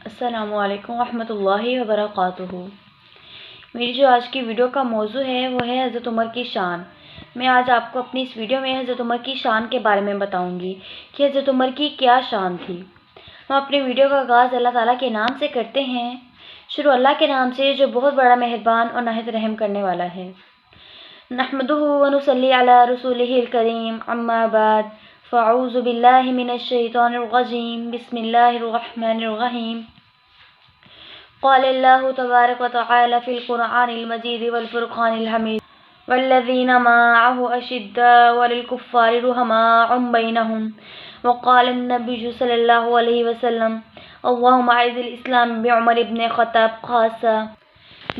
السلام علیکم ورحمۃ اللہ وبرکاتہ۔ میری جو آج کی ویڈیو کا موضوع ہے وہ ہے حضرت عمر کی شان۔ میں آج آپ کو اپنی اس ویڈیو میں حضرت عمر کی شان کے بارے میں بتاؤں گی کہ حضرت عمر کی کیا شان تھی۔ ہم اپنی ویڈیو کا آغاز اللہ تعالیٰ کے نام سے کرتے ہیں۔ شروع اللہ کے نام سے جو بہت بڑا مہربان اور نہایت رحم کرنے والا ہے۔ نحمدہ ونصلی علی رسولہ الکریم، اما بعد، فاعوذ باللہ من الشیطان الرجیم، بسم اللہ الرحمن الرحیم۔ قال اللہ تبارک وتعالی فی القرآن المجید والفرقان الحمید، والذین معه اشداء للکفار رحماء بینہم، وقال النبی صلی اللہ علیہ وسلم اللہم اعز الاسلام بعمر بن خطاب خاصہ۔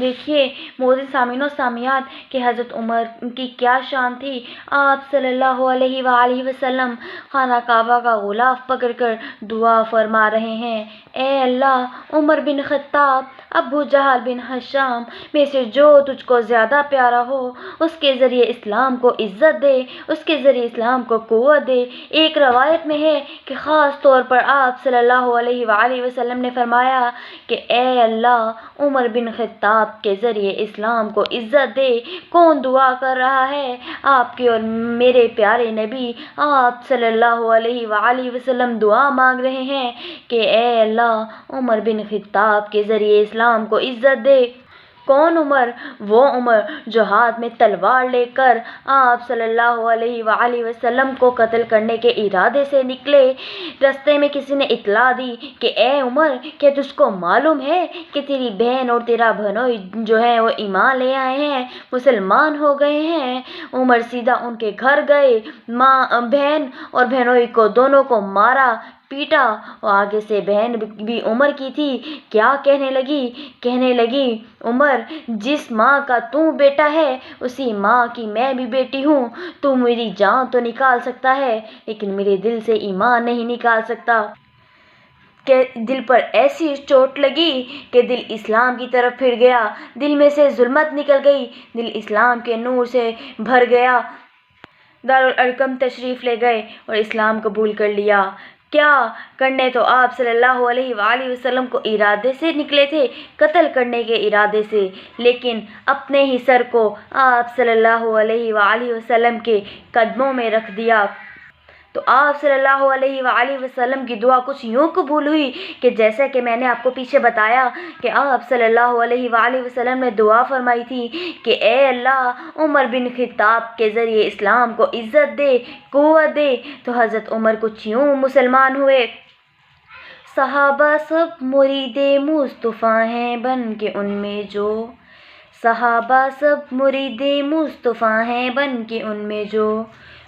دیکھیے معزز سامعین و سامعات کہ حضرت عمر کی کیا شان تھی۔ آپ صلی اللہ علیہ وآلہ وسلم خانہ کعبہ کا غلاف پکڑ کر دعا فرما رہے ہیں، اے اللہ، عمر بن خطاب، ابو جہل بن ہشام میں سے جو تجھ کو زیادہ پیارا ہو اس کے ذریعے اسلام کو عزت دے، اس کے ذریعے اسلام کو قوت دے۔ ایک روایت میں ہے کہ خاص طور پر آپ صلی اللہ علیہ وآلہ وسلم نے فرمایا کہ اے اللہ، عمر بن خطاب کے ذریعے اسلام کو عزت دے۔ کون دعا کر رہا ہے؟ آپ کے اور میرے پیارے نبی آپ صلی اللہ علیہ وآلہ وسلم دعا مانگ رہے ہیں کہ اے اللہ، عمر بن خطاب کے ذریعے اسلام کو عزت دے۔ کون عمر؟ وہ عمر جو ہاتھ میں تلوار لے کر آپ صلی اللہ علیہ وآلہ وسلم کو قتل کرنے کے ارادے سے نکلے۔ رستے میں کسی نے اطلاع دی کہ اے عمر، کیا تجھ کو معلوم ہے کہ تیری بہن اور تیرا بھنوئی جو ہے وہ ایمان لے آئے ہیں، مسلمان ہو گئے ہیں؟ عمر سیدھا ان کے گھر گئے، بہن اور بہنوئی کو دونوں کو مارا پیٹا، اور آگے سے بہن بھی عمر کی تھی۔ کیا کہنے لگی عمر، جس ماں کا تو بیٹا ہے اسی ماں کی میں بھی بیٹی ہوں۔ تو میری جان تو نکال سکتا ہے لیکن میرے دل سے ایمان نہیں نکال سکتا۔ کہ دل پر ایسی چوٹ لگی کہ دل اسلام کی طرف پھر گیا، دل میں سے ظلمت نکل گئی، دل اسلام کے نور سے بھر گیا۔ دارالارقم تشریف لے گئے اور اسلام قبول کر لیا۔ کیا کرنے تو آپ صلی اللہ علیہ وآلہ وسلم کو ارادے سے نکلے تھے، قتل کرنے کے ارادے سے، لیکن اپنے ہی سر کو آپ صلی اللہ علیہ وآلہ وسلم کے قدموں میں رکھ دیا۔ تو آپ صلی اللہ علیہ وآلہ وسلم کی دعا کچھ یوں قبول ہوئی کہ جیسا کہ میں نے آپ کو پیچھے بتایا کہ آپ صلی اللہ علیہ وآلہ وسلم نے دعا فرمائی تھی کہ اے اللہ، عمر بن خطاب کے ذریعے اسلام کو عزت دے، قوت دے۔ تو حضرت عمر کچھ یوں مسلمان ہوئے۔ صحابہ سب مرید مصطفیٰ ہیں بن کے ان میں جو، صحابہ سب مرید مصطفیٰ ہیں بن کے ان میں جو،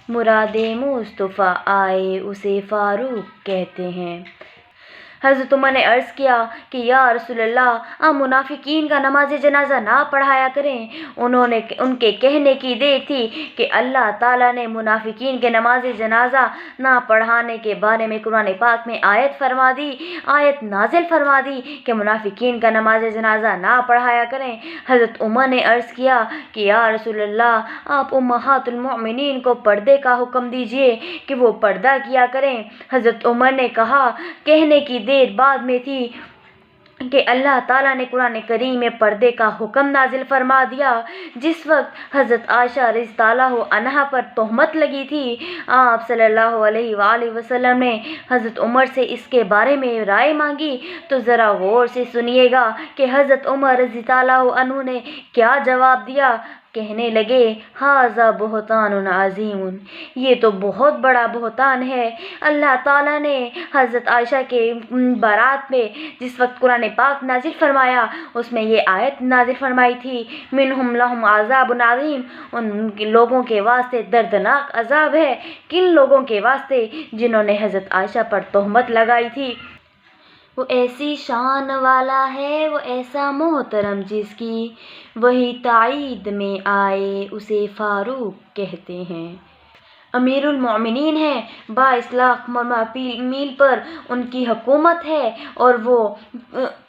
مراد مصطفیٰ آئے اسے فاروق کہتے ہیں۔ حضرت عمر نے عرض کیا کہ یا رسول اللہ، آپ منافقین کا نماز جنازہ نہ پڑھایا کریں۔ ان کے کہنے کی دیر تھی کہ اللہ تعالیٰ نے منافقین کے نماز جنازہ نہ پڑھانے کے بارے میں قرآن پاک میں آیت نازل فرما دی کہ منافقین کا نماز جنازہ نہ پڑھایا کریں۔ حضرت عمر نے عرض کیا کہ یا رسول اللہ، آپ امہات المؤمنین کو پردے کا حکم دیجئے کہ وہ پردہ کیا کریں۔ حضرت عمر نے کہا، کہنے کی دیر بعد میں تھی کہ اللہ تعالیٰ نے قرآن کریم میں پردے کا حکم نازل فرما دیا۔ جس وقت حضرت عائشہ رضی اللہ عنہا پر تہمت لگی تھی، آپ صلی اللہ علیہ وآلہ وسلم نے حضرت عمر سے اس کے بارے میں رائے مانگی۔ تو ذرا غور سے سنیے گا کہ حضرت عمر رضی اللہ عنہ نے کیا جواب دیا۔ کہنے لگے، ھذا بہتان عظیم، یہ تو بہت بڑا بہتان ہے۔ اللہ تعالیٰ نے حضرت عائشہ کے بارات میں جس وقت قرآن پاک نازل فرمایا اس میں یہ آیت نازل فرمائی تھی، منہم لہم عذاب عظیم، ان لوگوں کے واسطے دردناک عذاب ہے۔ کن لوگوں کے واسطے؟ جنہوں نے حضرت عائشہ پر تہمت لگائی تھی۔ وہ ایسی شان والا ہے، وہ ایسا محترم جس کی وہی تائید میں آئے اسے فاروق کہتے ہیں۔ امیر المومنین ہیں، 22 لاکھ میل پر ان کی حکومت ہے اور وہ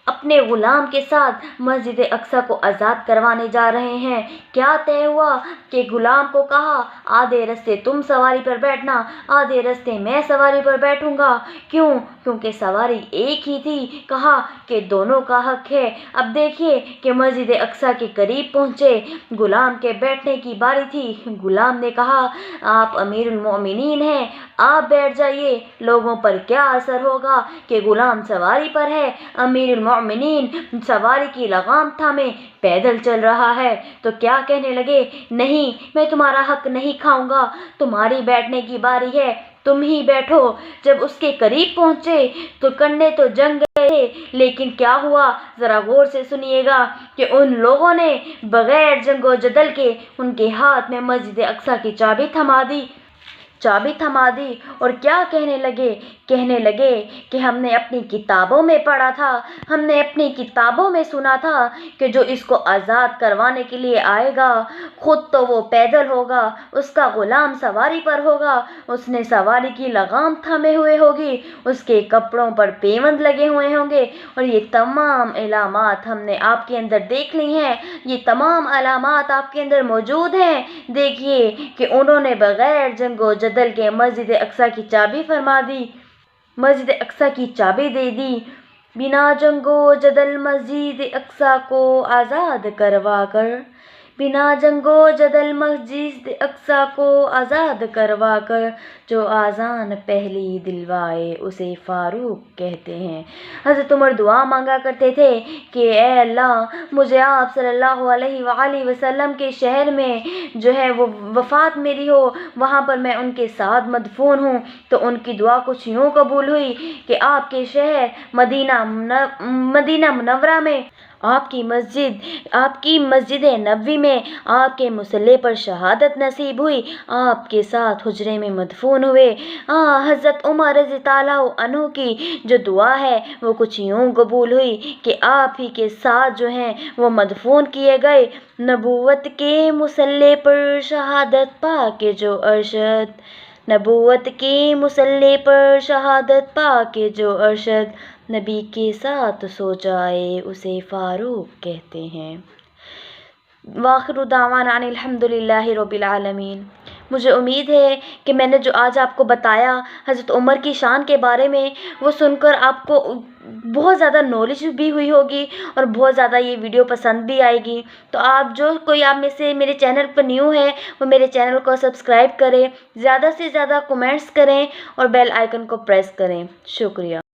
اپنے غلام کے ساتھ مسجد اقصیٰ کو آزاد کروانے جا رہے ہیں۔ کیا طے ہوا کہ غلام کو کہا، آدھے رستے تم سواری پر بیٹھنا، آدھے رستے میں سواری پر بیٹھوں گا۔ کیوں؟ کیونکہ سواری ایک ہی تھی، کہا کہ دونوں کا حق ہے۔ اب دیکھیے کہ مسجد اقصیٰ کے قریب پہنچے، غلام کے بیٹھنے کی باری تھی۔ غلام نے کہا آپ امیر المومنین ہیں، آپ بیٹھ جائیے، لوگوں پر کیا اثر ہوگا کہ غلام سواری پر ہے، امیر المومنین سواری کی لگام تھامے پیدل چل رہا ہے۔ تو کیا کہنے لگے، نہیں میں تمہارا حق نہیں کھاؤں گا، تمہاری بیٹھنے کی باری ہے، تم ہی بیٹھو۔ جب اس کے قریب پہنچے تو کرنے تو جنگ گئے تھے، لیکن کیا ہوا ذرا غور سے سنیے گا کہ ان لوگوں نے بغیر جنگ و جدل کے ان کے ہاتھ میں مسجد اقصیٰ کی چابی تھما دی اور کیا کہنے لگے کہ ہم نے اپنی کتابوں میں پڑھا تھا، ہم نے اپنی کتابوں میں سنا تھا کہ جو اس کو آزاد کروانے کے لیے آئے گا خود تو وہ پیدل ہوگا، اس کا غلام سواری پر ہوگا، اس نے سواری کی لگام تھامے ہوئے ہوگی، اس کے کپڑوں پر پیوند لگے ہوئے ہوں گے، اور یہ تمام علامات ہم نے آپ کے اندر دیکھ لی ہیں، یہ تمام علامات آپ کے اندر موجود ہیں۔ دیکھیے کہ انہوں نے بغیر جنگ و جدل کے مسجد اقصیٰ کی چابی دے دی۔ بنا جنگ و جدل مسجد اقصیٰ کو آزاد کروا کر، بنا جنگ و جدل مسجد اقصیٰ کو آزاد کروا کر، جو آذان پہلی دلوائے اسے فاروق کہتے ہیں۔ حضرت عمر دعا مانگا کرتے تھے کہ اے اللہ مجھے آپ صلی اللہ علیہ وآلہ وسلم کے شہر میں جو ہے وہ وفات میری ہو، وہاں پر میں ان کے ساتھ مدفون ہوں۔ تو ان کی دعا کچھ یوں قبول ہوئی کہ آپ کے شہر مدینہ منورہ میں آپ کی مسجد نبوی میں آپ کے مصلی پر شہادت نصیب ہوئی، آپ کے ساتھ حجرے میں مدفون ہوئے۔ حضرت عمر رضی اللہ عنہ کی جو دعا ہے وہ کچھ یوں قبول ہوئی کہ آپ ہی کے ساتھ جو ہیں وہ مدفون کیے گئے۔ نبوت کے مصلی پر شہادت پا کے جو ارشد، نبوت کے مصلی پر شہادت پا کے جو ارشد، نبی کے ساتھ سو جائے اسے فاروق کہتے ہیں۔ وآخر دعوانا ان الحمد للہ رب العالمین۔ مجھے امید ہے کہ میں نے جو آج آپ کو بتایا حضرت عمر کی شان کے بارے میں، وہ سن کر آپ کو بہت زیادہ نالج بھی ہوئی ہوگی اور بہت زیادہ یہ ویڈیو پسند بھی آئے گی۔ تو آپ میں سے میرے چینل پر نیو ہے وہ میرے چینل کو سبسکرائب کریں، زیادہ سے زیادہ کمنٹس کریں اور بیل آئیکن کو پریس کریں۔ شکریہ۔